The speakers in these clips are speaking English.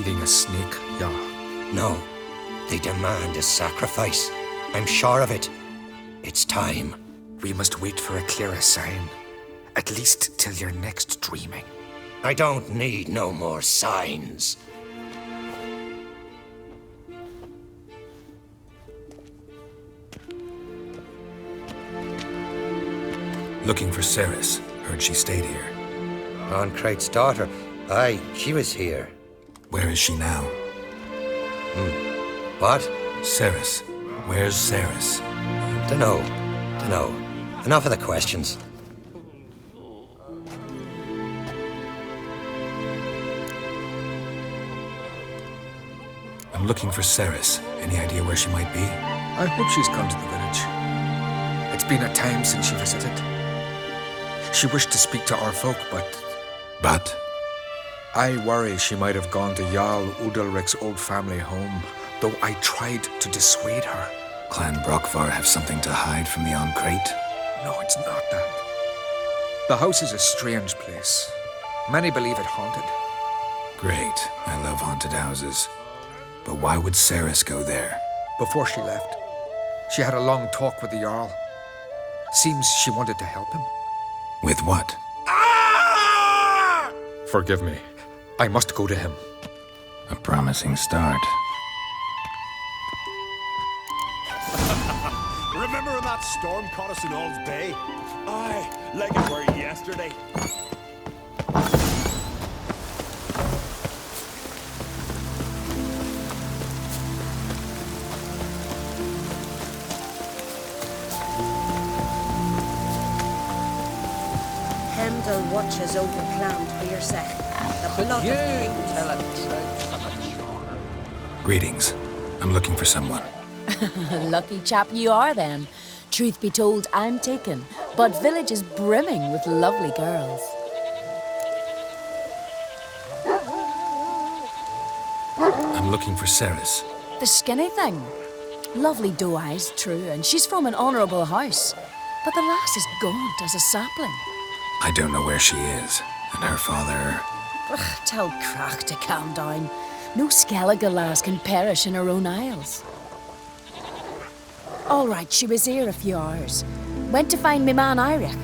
feeding a snake, yeah. No. They demand a sacrifice. I'm sure of it. It's time. We must wait for a clearer sign. At least till your next dreaming. I don't need no more signs. Looking for Ceres. Heard she stayed here. Oncrate's daughter. Aye, she was here. Where is she now? What? Ceres. Where's Ceres? Dunno. Enough of the questions. I'm looking for Ceres. Any idea where she might be? I hope she's come to the village. It's been a time since she visited. She wished to speak to our folk, But? I worry she might have gone to Jarl Udalric's old family home, though I tried to dissuade her. Clan Brockvar have something to hide from the Oncrate? No, it's not that. The house is a strange place. Many believe it haunted. Great. I love haunted houses. But why would Ceres go there? Before she left, she had a long talk with the Jarl. Seems she wanted to help him. With what? Forgive me. I must go to him. A promising start. Remember when that storm caught us in Ald's Bay? Aye, like it were yesterday. Hemdall watches over Clown Beersech. The blood Greetings. I'm looking for someone. Lucky chap you are then. Truth be told, I'm taken, but village is brimming with lovely girls. I'm looking for Ceres. The skinny thing. Lovely doe eyes, true, and she's from an honourable house. But the lass is gaunt as a sapling. I don't know where she is, and her father... Ugh, tell Crach to calm down. No Skellige lass can perish in her own isles. All right, she was here a few hours. Went to find me man Iric.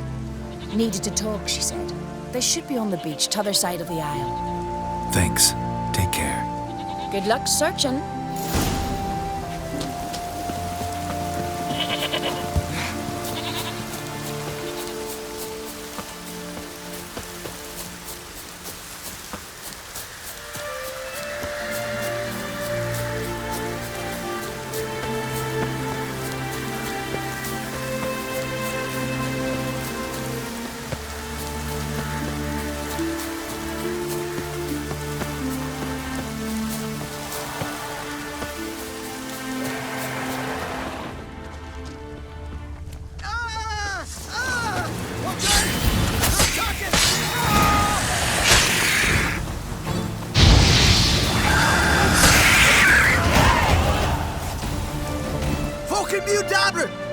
Needed to talk, she said. They should be on the beach, t'other side of the isle. Thanks. Take care. Good luck searching.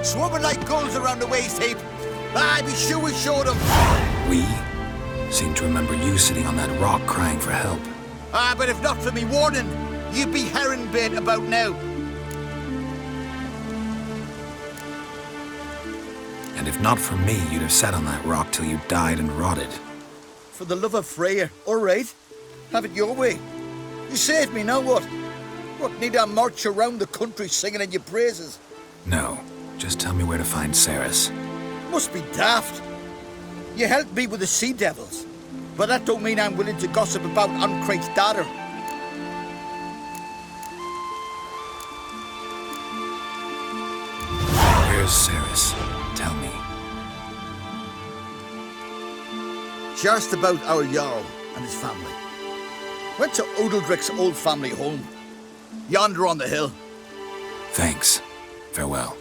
Swarming like gulls around the waist heap. Aye, be sure we showed them. We? Seem to remember you sitting on that rock crying for help. Ah, but if not for me warning, you'd be herring bait about now. And if not for me, you'd have sat on that rock till you died and rotted. For the love of Freya, all right. Have it your way. You saved me, now what? What, need I march around the country singing in your praises? No. Just tell me where to find Ceres. Must be daft. You helped me with the sea devils, but that don't mean I'm willing to gossip about Oncrate's daughter. Where's Ceres? Tell me. She asked about our Jarl and his family. Went to Udaldric's old family home. Yonder on the hill. Thanks. Farewell.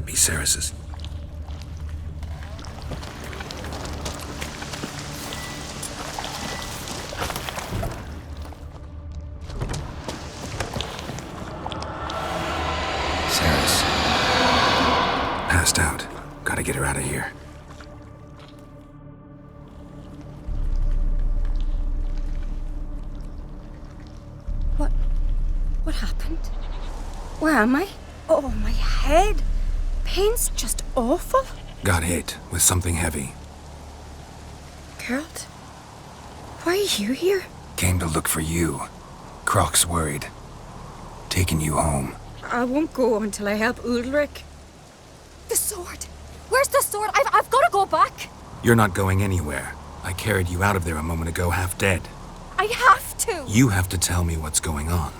could be Ceres's. Ceres. Passed out. Gotta get her out of here. What happened? Where am I? Oh, my head. Pain's just awful. Got hit with something heavy. Geralt, why are you here? Came to look for you. Croc's worried. Taking you home. I won't go until I help Ulrich. The sword! Where's the sword? I've got to go back! You're not going anywhere. I carried you out of there a moment ago, half dead. I have to! You have to tell me what's going on.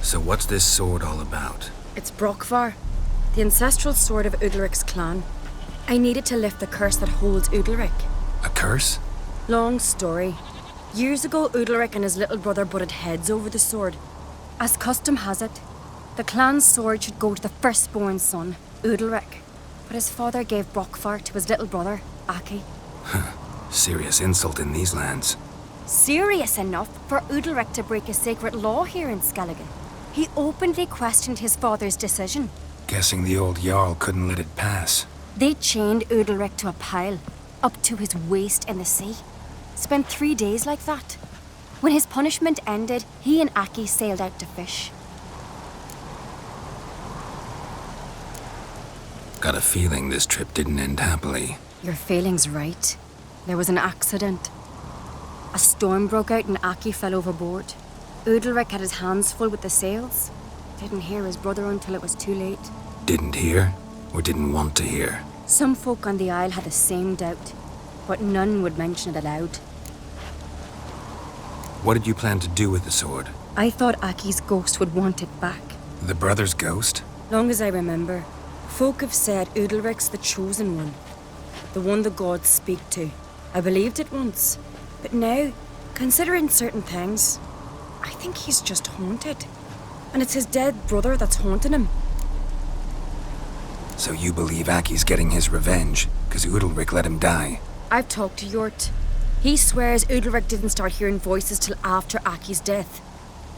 So what's this sword all about? It's Brokvar, the ancestral sword of Ulrich's clan. I needed to lift the curse that holds Ulrich. A curse? Long story. Years ago, Ulrich and his little brother butted heads over the sword. As custom has it, the clan's sword should go to the firstborn son, Ulrich. But his father gave Brokvar to his little brother, Aki. Serious insult in these lands. Serious enough for Ulrich to break a sacred law here in Skellige. He openly questioned his father's decision. Guessing the old Jarl couldn't let it pass. They chained Ulrich to a pile, up to his waist in the sea. Spent 3 days like that. When his punishment ended, he and Aki sailed out to fish. Got a feeling this trip didn't end happily. Your feeling's right. There was an accident. A storm broke out and Aki fell overboard. Ulrich had his hands full with the sails. Didn't hear his brother until it was too late. Didn't hear, or didn't want to hear? Some folk on the Isle had the same doubt, but none would mention it aloud. What did you plan to do with the sword? I thought Aki's ghost would want it back. The brother's ghost? Long as I remember, folk have said Ulrich's the chosen one. The one the gods speak to. I believed it once, but now, considering certain things, I think he's just haunted. And it's his dead brother that's haunting him. So you believe Aki's getting his revenge, because Ulrich let him die? I've talked to Jort. He swears Ulrich didn't start hearing voices till after Aki's death.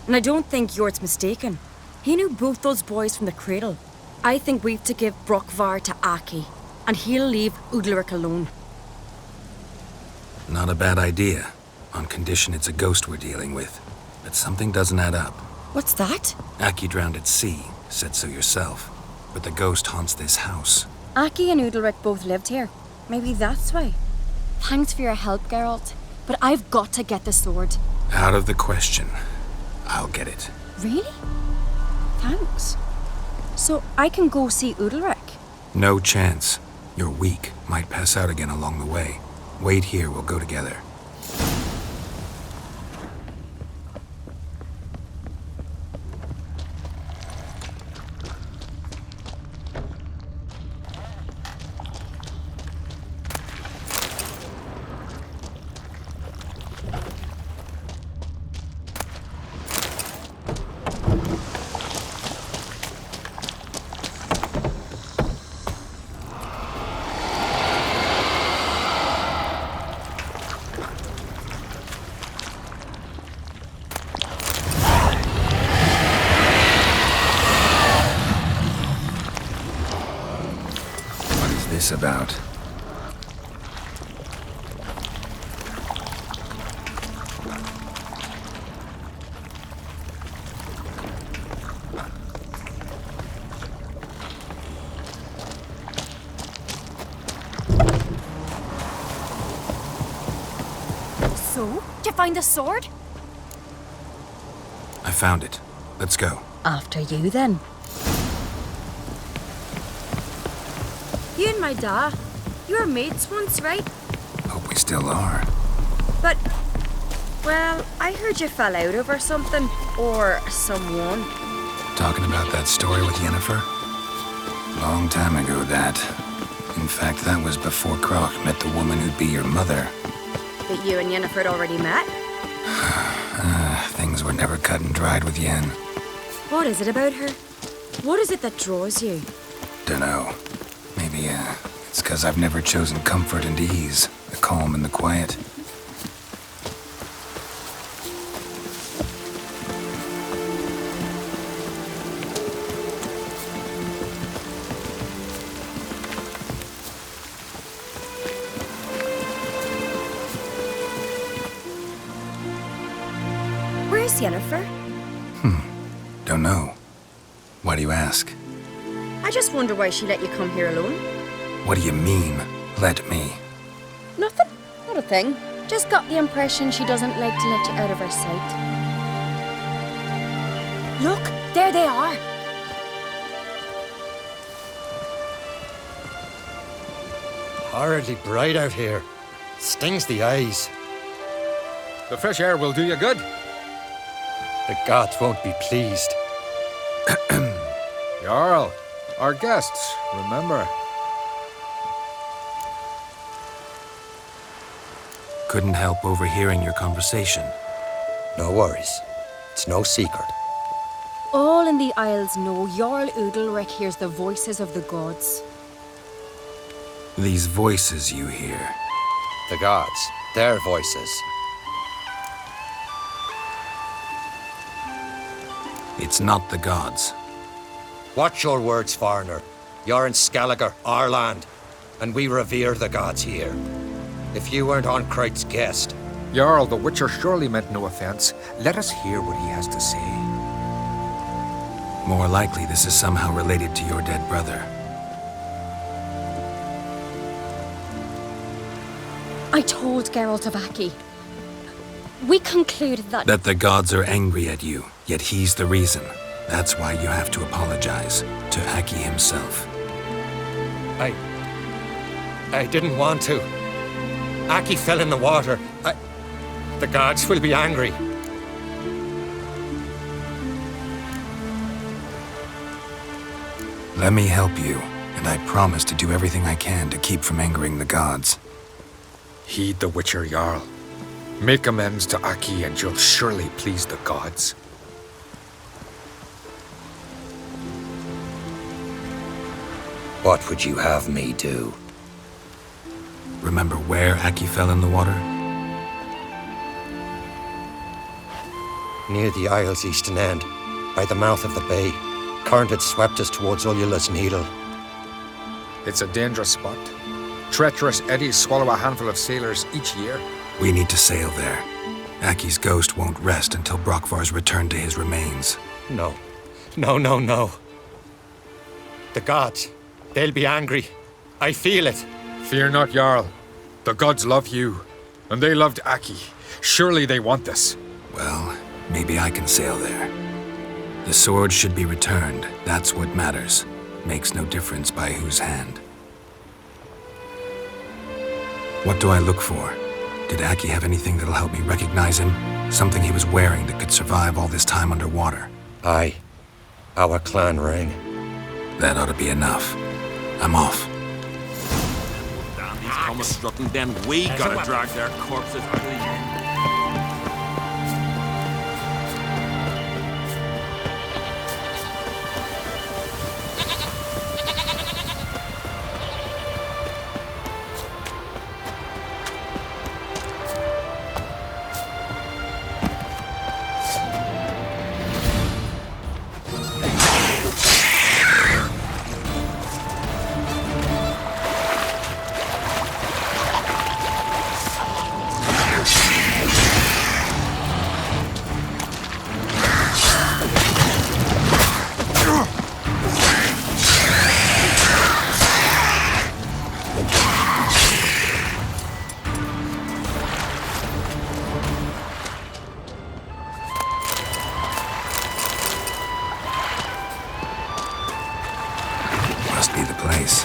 And I don't think Jort's mistaken. He knew both those boys from the cradle. I think we've to give Brokvar to Aki, and he'll leave Ulrich alone. Not a bad idea, on condition it's a ghost we're dealing with. But something doesn't add up. What's that? Aki drowned at sea, said so yourself. But the ghost haunts this house. Aki and Ulrich both lived here. Maybe that's why. Thanks for your help, Geralt. But I've got to get the sword. Out of the question. I'll get it. Really? Thanks. So I can go see Ulrich? No chance. You're weak. Might pass out again along the way. Wait here, we'll go together. About. So, did you find the sword? I found it. Let's go. After you, then. You and my da, you were mates once, right? Hope we still are. But, well, I heard you fell out over something. Or someone. Talking about that story with Yennefer? Long time ago, that. In fact, that was before Croc met the woman who'd be your mother. But you and Yennefer had already met? Things were never cut and dried with Yen. What is it about her? What is it that draws you? Dunno. Maybe, it's 'cause I've never chosen comfort and ease, the calm and the quiet. Where's Yennefer? Don't know. Why do you ask? I just wonder why she let you come here alone. What do you mean, let me? Nothing. Not a thing. Just got the impression she doesn't like to let you out of her sight. Look, there they are. Horridly bright out here. Stings the eyes. The fresh air will do you good. The gods won't be pleased. Jarl, our guests, remember. Couldn't help overhearing your conversation. No worries. It's no secret. All in the Isles know Jarl Udalric hears the voices of the gods. These voices you hear. The gods, their voices. It's not the gods. Watch your words, foreigner. You're in Skelliger, our land, and we revere the gods here. If you weren't on Kright's guest, Jarl, the Witcher surely meant no offense. Let us hear what he has to say. More likely this is somehow related to your dead brother. I told Geralt of Aki. We concluded that... That the gods are angry at you, yet he's the reason. That's why you have to apologize to Aki himself. I didn't want to. Aki fell in the water. The gods will be angry. Let me help you, and I promise to do everything I can to keep from angering the gods. Heed the Witcher, Jarl. Make amends to Aki and you'll surely please the gods. What would you have me do? Remember where Aki fell in the water? Near the Isle's eastern end, by the mouth of the bay. Current had swept us towards Ullula's Needle. It's a dangerous spot. Treacherous eddies swallow a handful of sailors each year. We need to sail there. Aki's ghost won't rest until Brokvar's returned to his remains. No. No. The gods, they'll be angry. I feel it. Fear not, Jarl. The gods love you, and they loved Aki. Surely they want this. Well, maybe I can sail there. The sword should be returned. That's what matters. Makes no difference by whose hand. What do I look for? Did Aki have anything that'll help me recognize him? Something he was wearing that could survive all this time underwater? Aye. Our clan ring. That ought to be enough. I'm off. Damn, these coming strutting, then we gotta drag their corpses out of the end. Must be the place.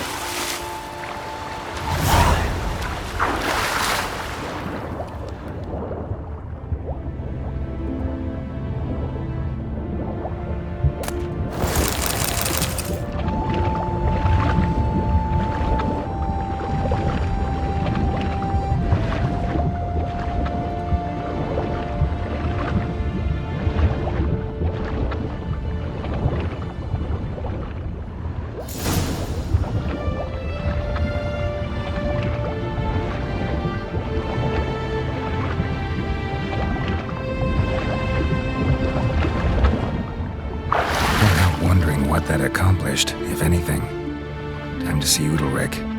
accomplished, if anything. Time to see Udalric.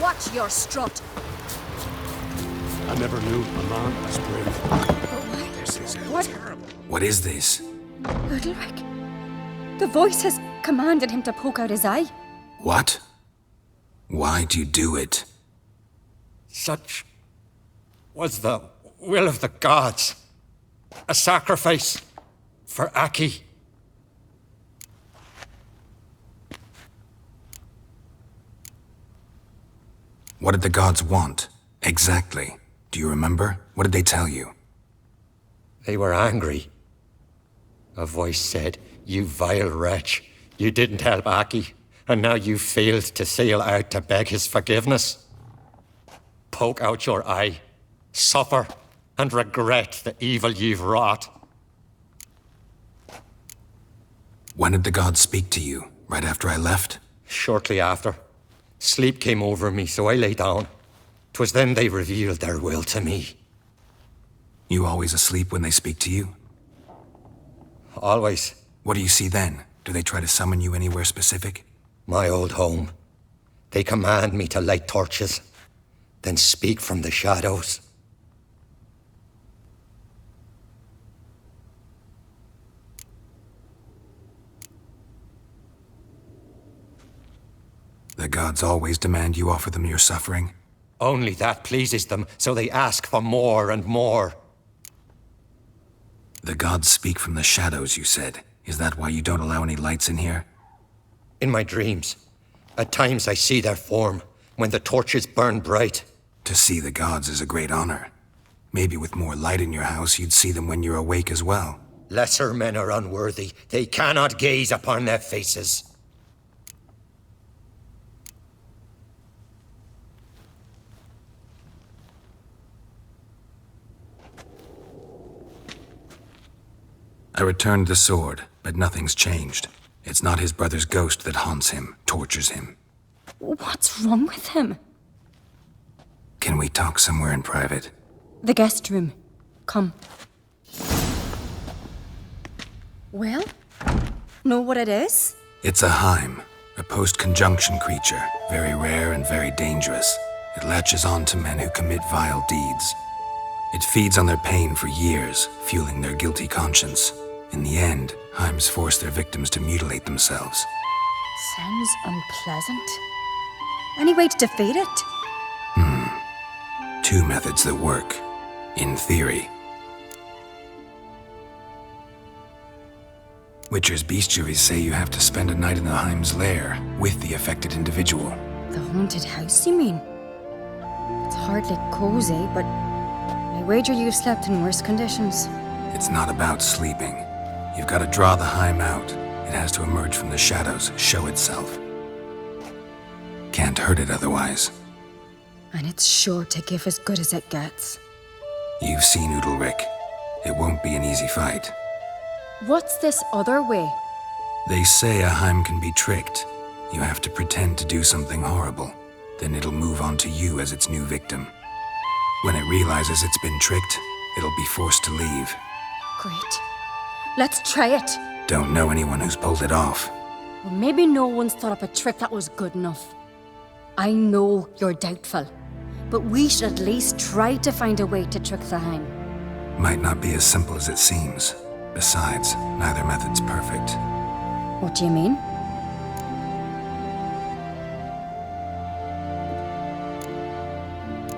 Watch your strut. I never knew a man as brave. What is this? Udalric. The voice has commanded him to poke out his eye. What? Why'd you do it? Such was the will of the gods. A sacrifice for Aki. What did the gods want? Exactly. Do you remember? What did they tell you? They were angry. A voice said, "You vile wretch, you didn't help Aki, and now you failed to sail out to beg his forgiveness. Poke out your eye, suffer, and regret the evil you've wrought." When did the gods speak to you? Right after I left? Shortly after, sleep came over me, so I lay down. 'Twas then they revealed their will to me. You always asleep when they speak to you? Always. What do you see then? Do they try to summon you anywhere specific? My old home. They command me to light torches, then speak from the shadows. The gods always demand you offer them your suffering? Only that pleases them, so they ask for more and more. The gods speak from the shadows, you said. Is that why you don't allow any lights in here? In my dreams, at times I see their form, when the torches burn bright. To see the gods is a great honor. Maybe with more light in your house, you'd see them when you're awake as well. Lesser men are unworthy. They cannot gaze upon their faces. I returned the sword, but nothing's changed. It's not his brother's ghost that haunts him, tortures him. What's wrong with him? Can we talk somewhere in private? The guest room. Come. Well? Know what it is? It's a Heim, a post-conjunction creature, very rare and very dangerous. It latches on to men who commit vile deeds. It feeds on their pain for years, fueling their guilty conscience. In the end, Heims force their victims to mutilate themselves. Sounds unpleasant. Any way to defeat it? Two methods that work, in theory. Witcher's bestiaries say you have to spend a night in the Heim's lair with the affected individual. The haunted house, you mean? It's hardly cozy, but I wager you've slept in worse conditions. It's not about sleeping. You've got to draw the Heim out. It has to emerge from the shadows, show itself. Can't hurt it otherwise. And it's sure to give as good as it gets. You've seen Udalric. It won't be an easy fight. What's this other way? They say a Heim can be tricked. You have to pretend to do something horrible. Then it'll move on to you as its new victim. When it realizes it's been tricked, it'll be forced to leave. Great. Let's try it. Don't know anyone who's pulled it off. Well, maybe no one's thought up a trick that was good enough. I know you're doubtful, but we should at least try to find a way to trick the Heim. Might not be as simple as it seems. Besides, neither method's perfect. What do you mean?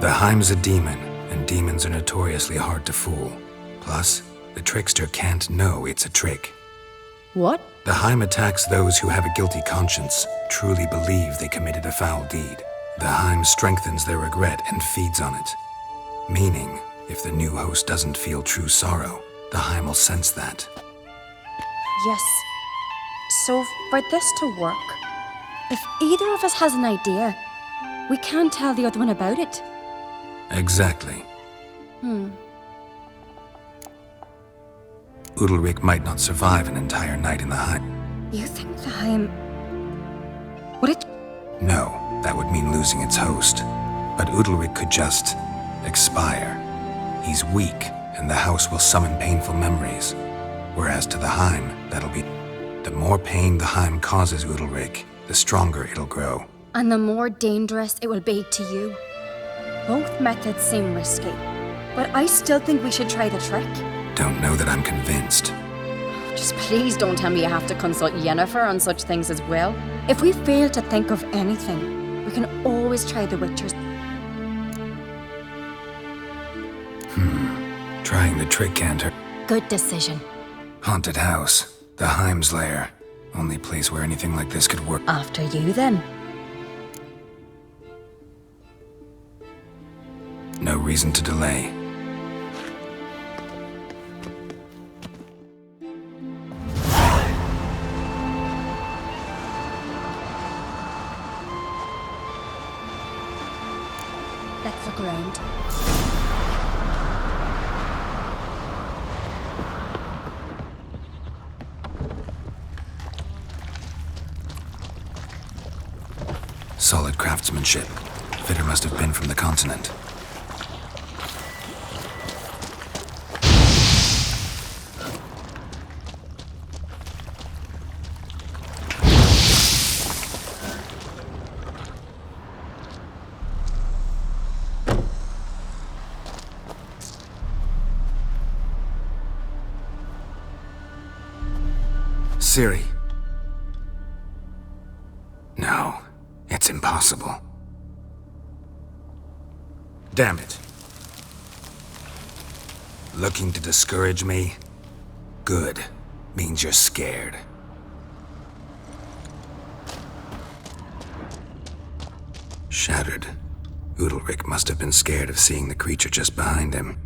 The Heim's a demon, and demons are notoriously hard to fool. Plus, the trickster can't know it's a trick. What? The Heim attacks those who have a guilty conscience, truly believe they committed a foul deed. The Heim strengthens their regret and feeds on it. Meaning, If the new host doesn't feel true sorrow, the Heim will sense that. Yes. So, for this to work, if either of us has an idea, we can't tell the other one about it. Exactly. Udalric might not survive an entire night in the Heim. You think the Heim... Would it... No, that would mean losing its host. But Udalric could just expire. He's weak, and the house will summon painful memories. Whereas to the Heim, that'll be... The more pain the Heim causes Udalric, the stronger it'll grow. And the more dangerous it will be to you. Both methods seem risky, but I still think we should try the trick. Don't know that I'm convinced. Just please don't tell me you have to consult Yennefer on such things as well. If we fail to think of anything, we can always try the Witcher's. Trying the trick can't hurt. Good decision. Haunted house. The Heim's lair. Only place where anything like this could work. After you, then. No reason to delay. Let's look around. Solid craftsmanship. Fitter must have been from the continent. Ciri. No, it's impossible. Damn it. Looking to discourage me? Good. Means you're scared. Shattered. Udalric must have been scared of seeing the creature just behind him.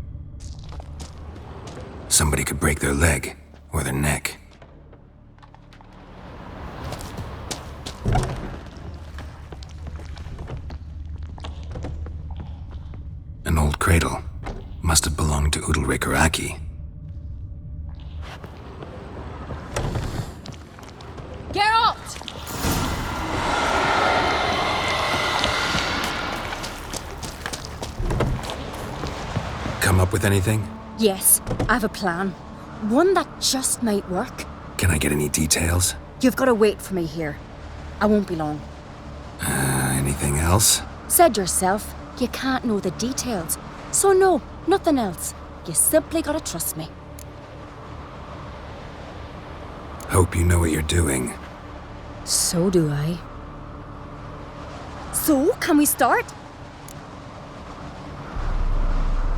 Somebody could break their leg, or their neck. An old cradle. Must have belonged to Udalric or Aki. Geralt! Come up with anything? Yes, I have a plan. One that just might work. Can I get any details? You've got to wait for me here. I won't be long. Anything else? Said yourself, you can't know the details. So no, nothing else. You simply gotta trust me. Hope you know what you're doing. So do I. So, can we start?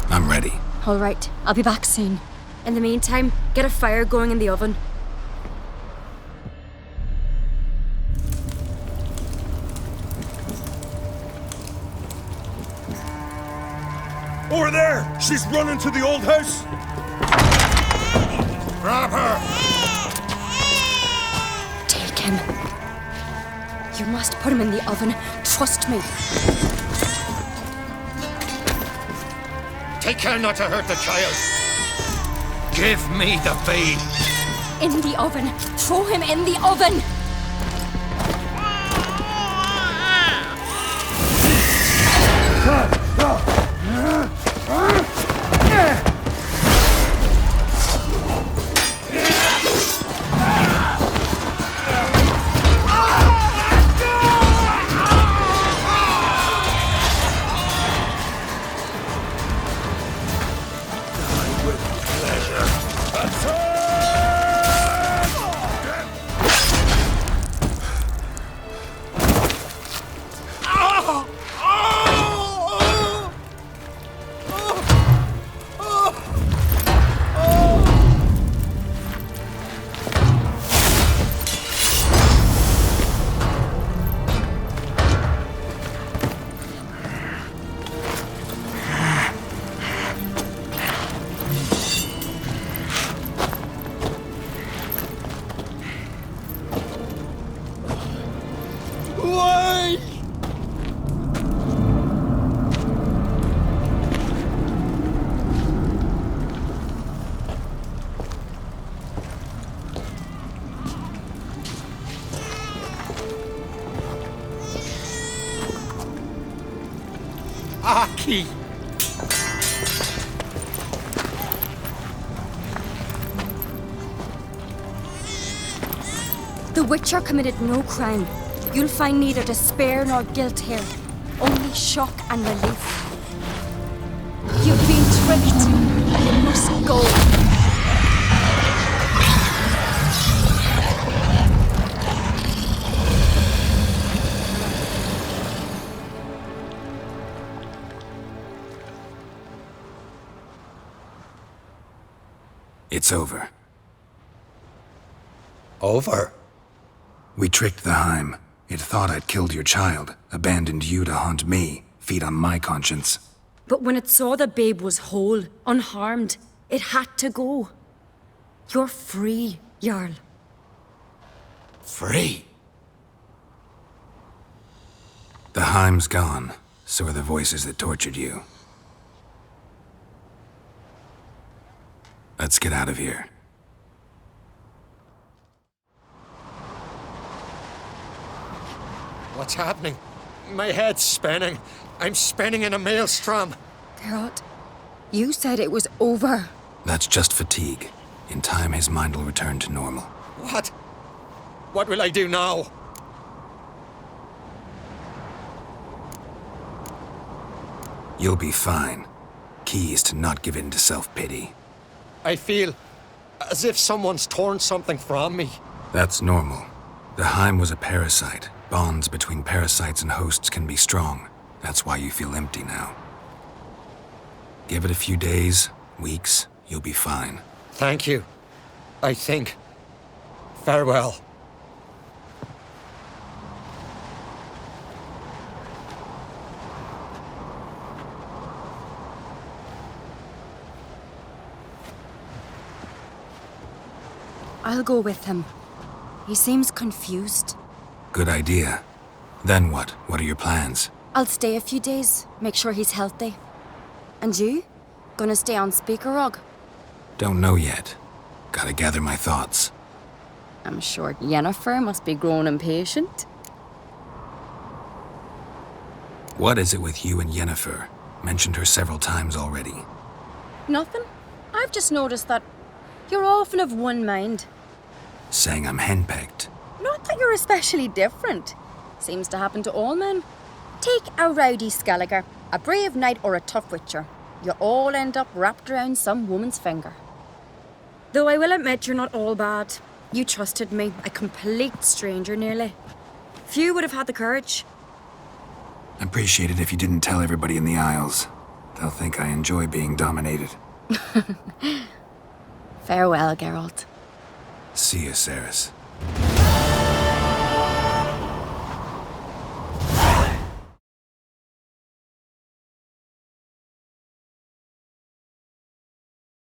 I'm ready. All right, I'll be back soon. In the meantime, get a fire going in the oven. Over there! She's running to the old house! Grab her! Take him. You must put him in the oven. Trust me. Take care not to hurt the child. Give me the babe. In the oven. Throw him in the oven. Aki! The Witcher committed no crime. You'll find neither despair nor guilt here. Only shock and relief. You've been tricked. You must go. It's over. Over? We tricked the Heim. It thought I'd killed your child, abandoned you to haunt me, feed on my conscience. But when it saw the babe was whole, unharmed, it had to go. You're free, Jarl. Free? The Heim's gone, so are the voices that tortured you. Let's get out of here. What's happening? My head's spinning. I'm spinning in a maelstrom. Geralt, you said it was over. That's just fatigue. In time, his mind will return to normal. What? What will I do now? You'll be fine. Key is to not give in to self-pity. I feel as if someone's torn something from me. That's normal. The Heim was a parasite. Bonds between parasites and hosts can be strong. That's why you feel empty now. Give it a few days, weeks, you'll be fine. Thank you. I think. Farewell. I'll go with him. He seems confused. Good idea. Then what? What are your plans? I'll stay a few days, make sure he's healthy. And you? Gonna stay on Speaker Rog? Don't know yet. Gotta gather my thoughts. I'm sure Yennefer must be growing impatient. What is it with you and Yennefer? Mentioned her several times already. Nothing. I've just noticed that you're often of one mind. Saying I'm henpecked. Not that you're especially different. Seems to happen to all men. Take a rowdy Skelliger, a brave knight or a tough witcher. You all end up wrapped around some woman's finger. Though I will admit you're not all bad. You trusted me, a complete stranger nearly. Few would have had the courage. Appreciate it if you didn't tell everybody in the Isles. They'll think I enjoy being dominated. Farewell, Geralt. See you, Ceres.